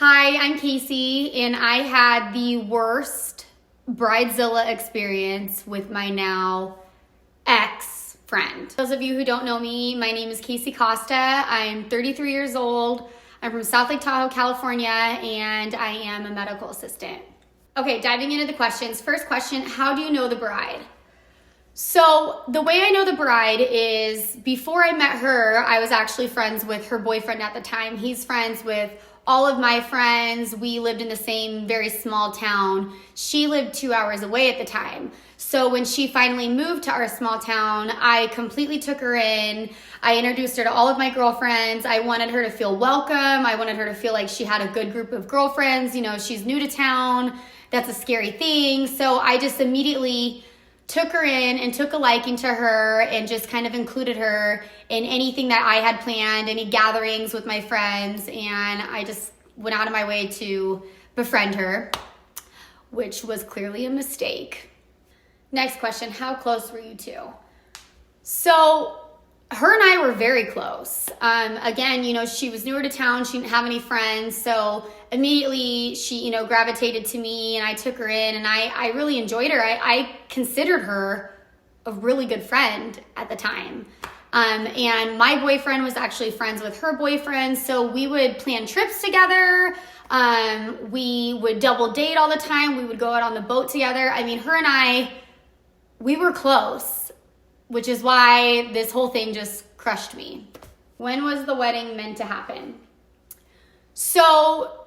Hi, I'm Casey, and I had the worst Bridezilla experience with my now ex-friend. Those of you who don't know me, my name is Casey Costa. I'm 33 years old. I'm from South Lake Tahoe, California, and I am a medical assistant. Okay, diving into the questions. First question, how do you know the bride? So the way I know the bride is before I met her, I was actually friends with her boyfriend at the time. He's friends with all of my friends. We lived in the same very small town. She lived 2 hours away at the time. So when she finally moved to our small town, I completely took her in. I introduced her to all of my girlfriends. I wanted her to feel welcome. I wanted her to feel like she had a good group of girlfriends. You know, she's new to town. That's a scary thing. So I just immediately took her in and took a liking to her and just kind of included her in anything that I had planned, any gatherings with my friends, and I just went out of my way to befriend her, which was clearly a mistake. Next question, how close were you two? So her and I were very close. Again, you know, she was newer to town. She didn't have any friends. So immediately she, gravitated to me and I took her in and I really enjoyed her. I considered her a really good friend at the time. And my boyfriend was actually friends with her boyfriend. So we would plan trips together. We would double date all the time. We would go out on the boat together. I mean, her and I, we were close, which is why this whole thing just crushed me. When was the wedding meant to happen? So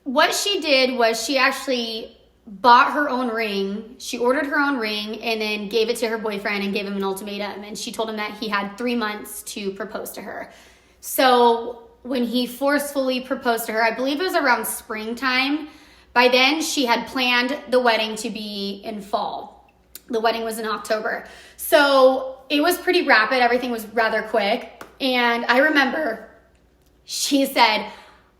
what she did was she actually bought her own ring. She ordered her own ring and then gave it to her boyfriend and gave him an ultimatum. And she told him that he had 3 months to propose to her. So when he forcefully proposed to her, I believe it was around springtime. By then she had planned the wedding to be in fall. The wedding was in October. So it was pretty rapid. Everything was rather quick. And I remember she said,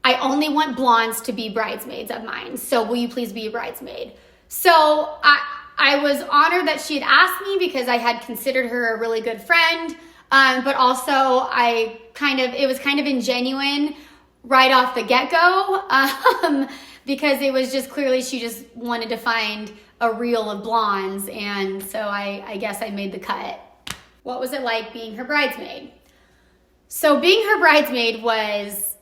I only want blondes to be bridesmaids of mine. So will you please be a bridesmaid? So I was honored that she had asked me because I had considered her a really good friend. But also it was kind of ingenuine right off the get-go. Because it was just clearly she just wanted to find a reel of blondes, and so I guess I made the cut. What was it like being her bridesmaid? So being her bridesmaid was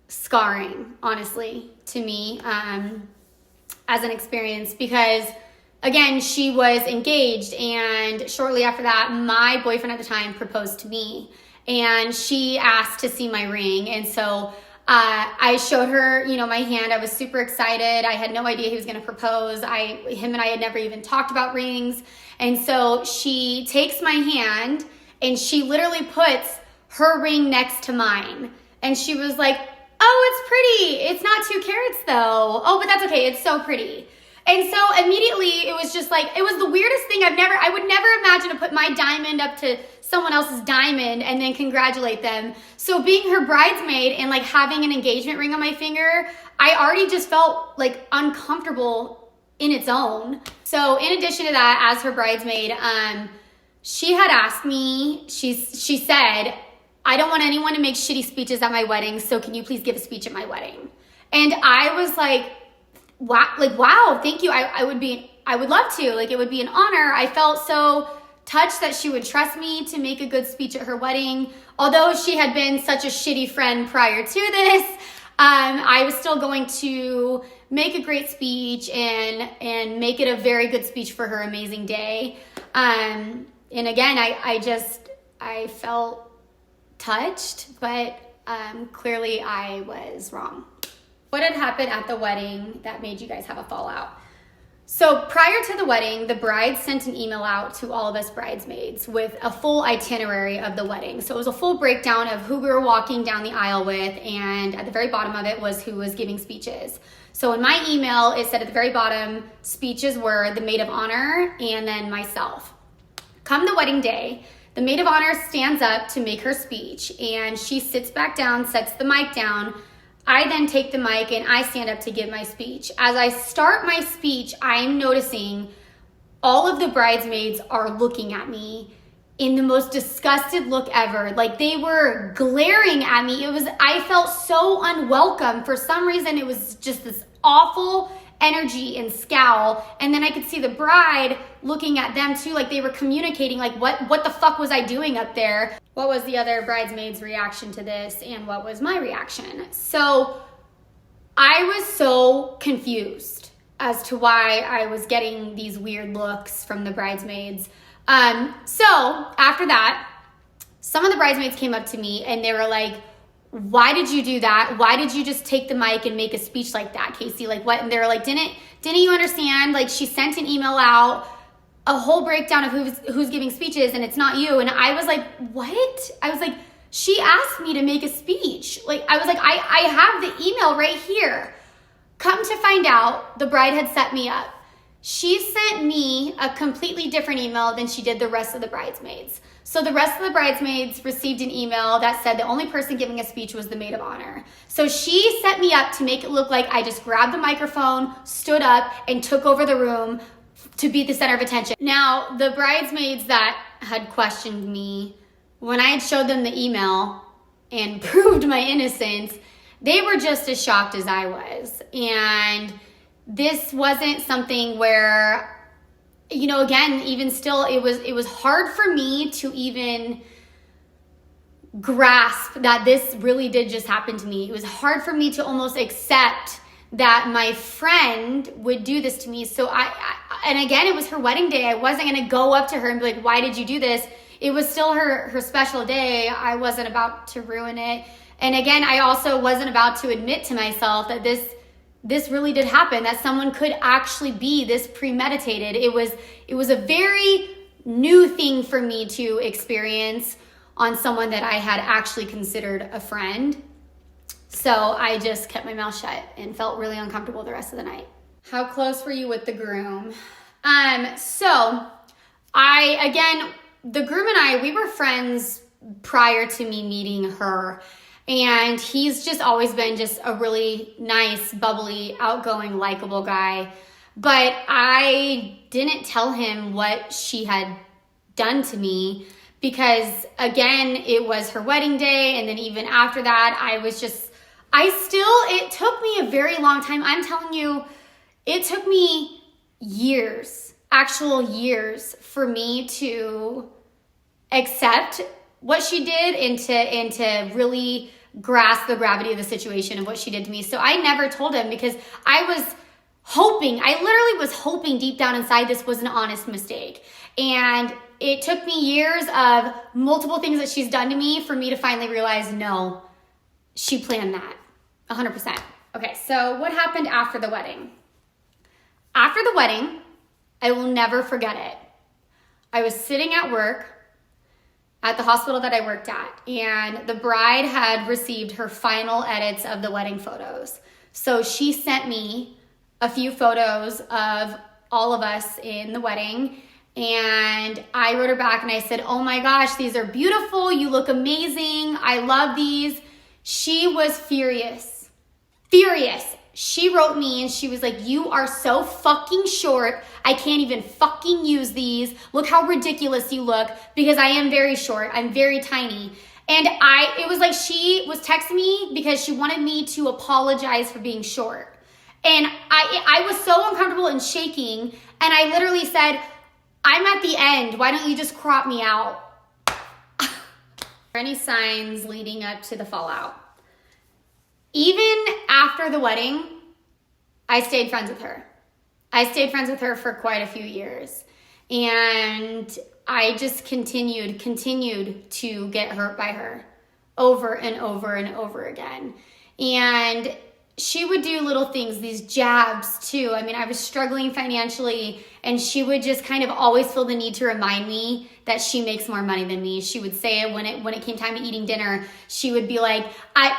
scarring, honestly, to me as an experience because, again, she was engaged, and shortly after that, my boyfriend at the time proposed to me, and she asked to see my ring, and so I showed her, my hand. I was super excited. I had no idea he was going to propose. Him and I had never even talked about rings. And so she takes my hand and she literally puts her ring next to mine. And she was like, oh, it's pretty. It's not 2 carats though. Oh, but that's okay. It's so pretty. And so immediately it was just like, it was the weirdest thing I would never imagine to put my diamond up to someone else's diamond and then congratulate them. So being her bridesmaid and like having an engagement ring on my finger, I already just felt like uncomfortable in its own. So in addition to that, as her bridesmaid, she had asked me, she said, I don't want anyone to make shitty speeches at my wedding, so can you please give a speech at my wedding? And I was like, wow, thank you. I would love to. Like, it would be an honor. I felt so touched that she would trust me to make a good speech at her wedding. Although she had been such a shitty friend prior to this, I was still going to make a great speech and make it a very good speech for her amazing day. And again, I felt touched, but clearly I was wrong. What had happened at the wedding that made you guys have a fallout? So prior to the wedding, the bride sent an email out to all of us bridesmaids with a full itinerary of the wedding. So it was a full breakdown of who we were walking down the aisle with, and at the very bottom of it was who was giving speeches. So in my email, it said at the very bottom, speeches were the maid of honor and then myself. Come the wedding day, the maid of honor stands up to make her speech, and she sits back down, sets the mic down. I then take the mic and I stand up to give my speech. As I start my speech, I'm noticing all of the bridesmaids are looking at me in the most disgusted look ever. Like, they were glaring at me. I felt so unwelcome. For some reason, it was just this awful energy and scowl. And then I could see the bride looking at them too, like they were communicating, like, what the fuck was I doing up there? What was the other bridesmaid's reaction to this, and what was my reaction? So I was so confused as to why I was getting these weird looks from the bridesmaids. So after that, some of the bridesmaids came up to me and they were like, why did you do that? Why did you just take the mic and make a speech like that, Casey? Like, what? And they were like, didn't you understand? Like, she sent an email out, a whole breakdown of who's giving speeches, and it's not you. And I was like, what? I was like, she asked me to make a speech. Like, I was like, I have the email right here. Come to find out, the bride had set me up. She sent me a completely different email than she did the rest of the bridesmaids. So the rest of the bridesmaids received an email that said the only person giving a speech was the maid of honor. So she set me up to make it look like I just grabbed the microphone, stood up, and took over the room to be the center of attention. Now, the bridesmaids that had questioned me, when I had showed them the email and proved my innocence, they were just as shocked as I was. And this wasn't something where, you know, again, even still, it was hard for me to even grasp that this really did just happen to me. It was hard for me to almost accept that my friend would do this to me. So and again, it was her wedding day. I wasn't going to go up to her and be like, why did you do this? It was still her special day. I wasn't about to ruin it. And again, I also wasn't about to admit to myself that this really did happen, that someone could actually be this premeditated. It was a very new thing for me to experience on someone that I had actually considered a friend. So I just kept my mouth shut and felt really uncomfortable the rest of the night. How close were you with the groom? So the groom and I, we were friends prior to me meeting her. And he's just always been just a really nice, bubbly, outgoing, likable guy. But I didn't tell him what she had done to me because, again, it was her wedding day. And then even after that, it took me a very long time. I'm telling you, it took me years, actual years, for me to accept what she did and to really grasp the gravity of the situation of what she did to me. So I never told him because I literally was hoping deep down inside this was an honest mistake. And it took me years of multiple things that she's done to me for me to finally realize, no, she planned that 100%. Okay, so what happened after the wedding? After the wedding, I will never forget it. I was sitting at work at the hospital that I worked at, and the bride had received her final edits of the wedding photos. So she sent me a few photos of all of us in the wedding, and I wrote her back and I said, oh my gosh, these are beautiful. You look amazing. I love these. She was furious. She wrote me and she was like, you are so fucking short. I can't even fucking use these. Look how ridiculous you look, because I am very short. I'm very tiny. And it was like she was texting me because she wanted me to apologize for being short. And I was so uncomfortable and shaking. And I literally said, I'm at the end. Why don't you just crop me out? Are there any signs leading up to the fallout? Even after the wedding, I stayed friends with her. I stayed friends with her for quite a few years. And I just continued to get hurt by her over and over and over again. And she would do little things, these jabs too. I mean, I was struggling financially, and she would just kind of always feel the need to remind me that she makes more money than me. She would say it when it came time to eating dinner. She would be like,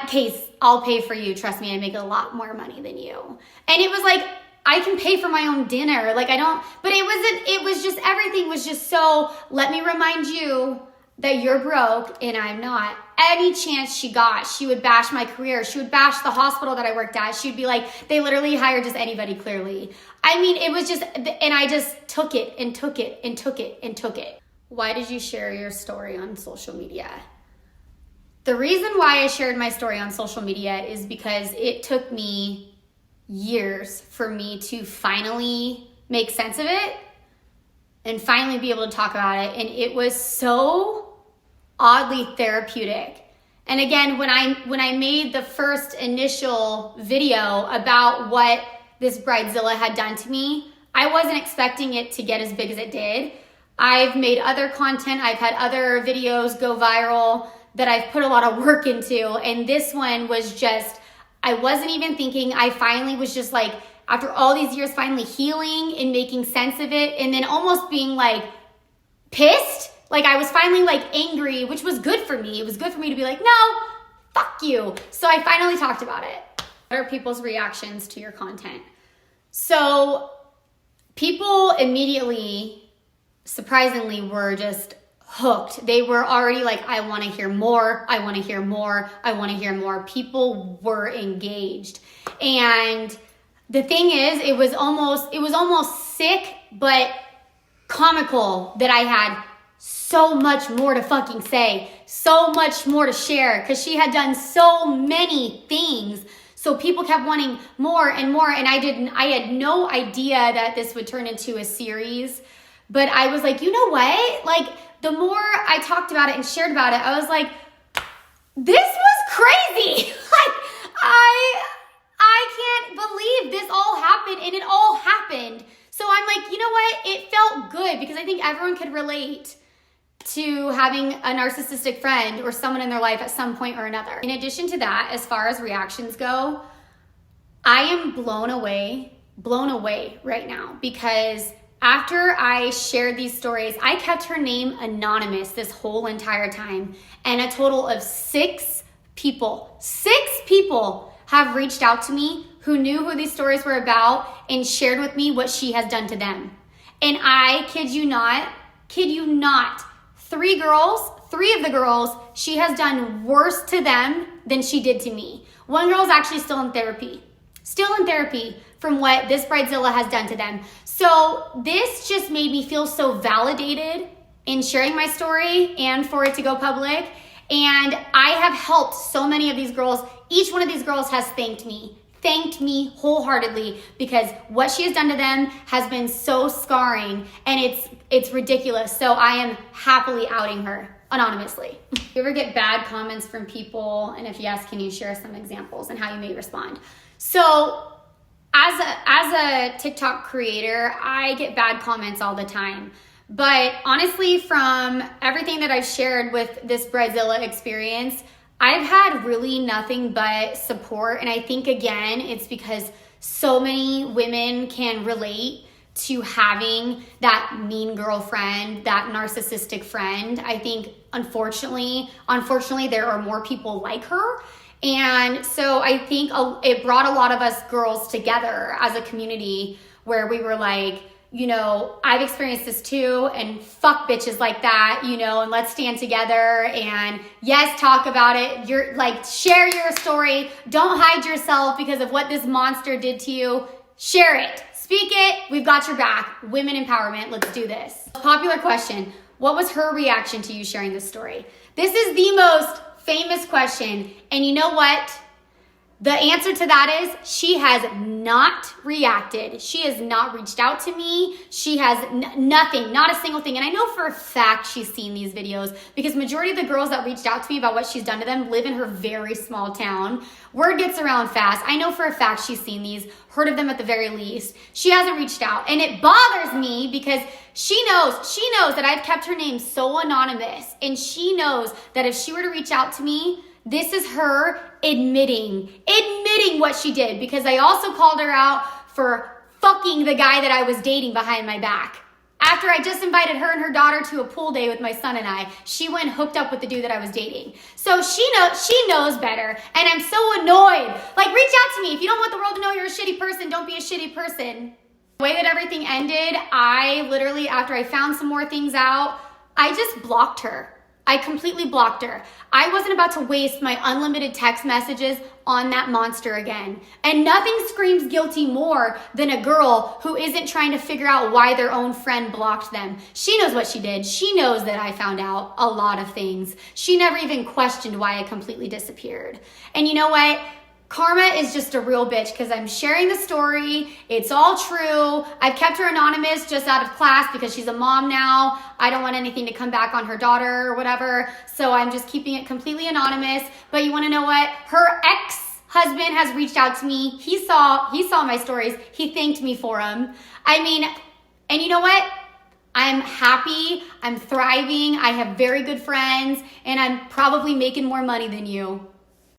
Case, I'll pay for you. Trust me, I make a lot more money than you. And it was like, I can pay for my own dinner. Like, I don't, but it was just, everything was just so, let me remind you that you're broke and I'm not. Any chance she got, she would bash my career. She would bash the hospital that I worked at. She'd be like, they literally hired just anybody, clearly. I mean, it was just, and I just took it and took it and took it and took it. why did you share your story on social media? The reason why I shared my story on social media is because it took me years for me to finally make sense of it and finally be able to talk about it. And it was so oddly therapeutic. And again, when I made the first initial video about what this Bridezilla had done to me, I wasn't expecting it to get as big as it did. I've made other content, I've had other videos go viral that I've put a lot of work into, and this one was just, I wasn't even thinking. I finally was just like, after all these years, finally healing and making sense of it, and then almost being like pissed. Like I was finally like angry, which was good for me. It was good for me to be like, no, fuck you. So I finally talked about it. What are people's reactions to your content? So people immediately, surprisingly, were just hooked. They were already like, I want to hear more. I want to hear more. I want to hear more. People were engaged. And the thing is, it was almost sick, but comical that I had so much more to fucking say, so much more to share, because she had done so many things. So people kept wanting more and more, and I had no idea that this would turn into a series. But I was like, you know what? Like, the more I talked about it and shared about it, I was like, this was crazy. Like, I can't believe this all happened, and it all happened. So I'm like, you know what? It felt good, because I think everyone could relate to having a narcissistic friend or someone in their life at some point or another. In addition to that, as far as reactions go, I am blown away right now, because after I shared these stories, I kept her name anonymous this whole entire time, and a total of 6 people have reached out to me who knew who these stories were about and shared with me what she has done to them. And I kid you not, 3 of the girls, she has done worse to them than she did to me. One girl is actually still in therapy from what this Bridezilla has done to them. So this just made me feel so validated in sharing my story and for it to go public. And I have helped so many of these girls. Each one of these girls has thanked me wholeheartedly, because what she has done to them has been so scarring, and it's ridiculous. So I am happily outing her anonymously. You ever get bad comments from people? And if yes, can you share some examples and how you may respond? So as a TikTok creator, I get bad comments all the time. But honestly, from everything that I've shared with this Bridezilla experience, I've had really nothing but support. And I think, again, it's because so many women can relate to having that mean girlfriend, that narcissistic friend. I think, unfortunately, there are more people like her. And so I think it brought a lot of us girls together as a community, where we were like, you know, I've experienced this too, and fuck bitches like that, you know, and let's stand together and yes, talk about it. You're like, share your story. Don't hide yourself because of what this monster did to you. Share it, speak it. We've got your back. Women empowerment. Let's do this. Popular question. What was her reaction to you sharing this story? This is the most famous question. And you know what? The answer to that is she has not reacted. She has not reached out to me. She has nothing, not a single thing. And I know for a fact she's seen these videos, because majority of the girls that reached out to me about what she's done to them live in her very small town. Word gets around fast. I know for a fact she's seen these, heard of them at the very least. She hasn't reached out. And it bothers me because she knows that I've kept her name so anonymous. And she knows that if she were to reach out to me, this is her admitting what she did, because I also called her out for fucking the guy that I was dating behind my back. After I just invited her and her daughter to a pool day with my son and I, she went and hooked up with the dude that I was dating. So she knows better, and I'm so annoyed. Like, reach out to me. If you don't want the world to know you're a shitty person, don't be a shitty person. The way that everything ended, I literally, after I found some more things out, I just blocked her. I completely blocked her. I wasn't about to waste my unlimited text messages on that monster again. And nothing screams guilty more than a girl who isn't trying to figure out why their own friend blocked them. She knows what she did. She knows that I found out a lot of things. She never even questioned why I completely disappeared. And you know what? Karma is just a real bitch because I'm sharing the story. It's all true. I've kept her anonymous just out of class because she's a mom now. I don't want anything to come back on her daughter or whatever. So I'm just keeping it completely anonymous. But you want to know what? Her ex-husband has reached out to me. He saw my stories. He thanked me for them. I mean, and you know what? I'm happy. I'm thriving. I have very good friends and I'm probably making more money than you.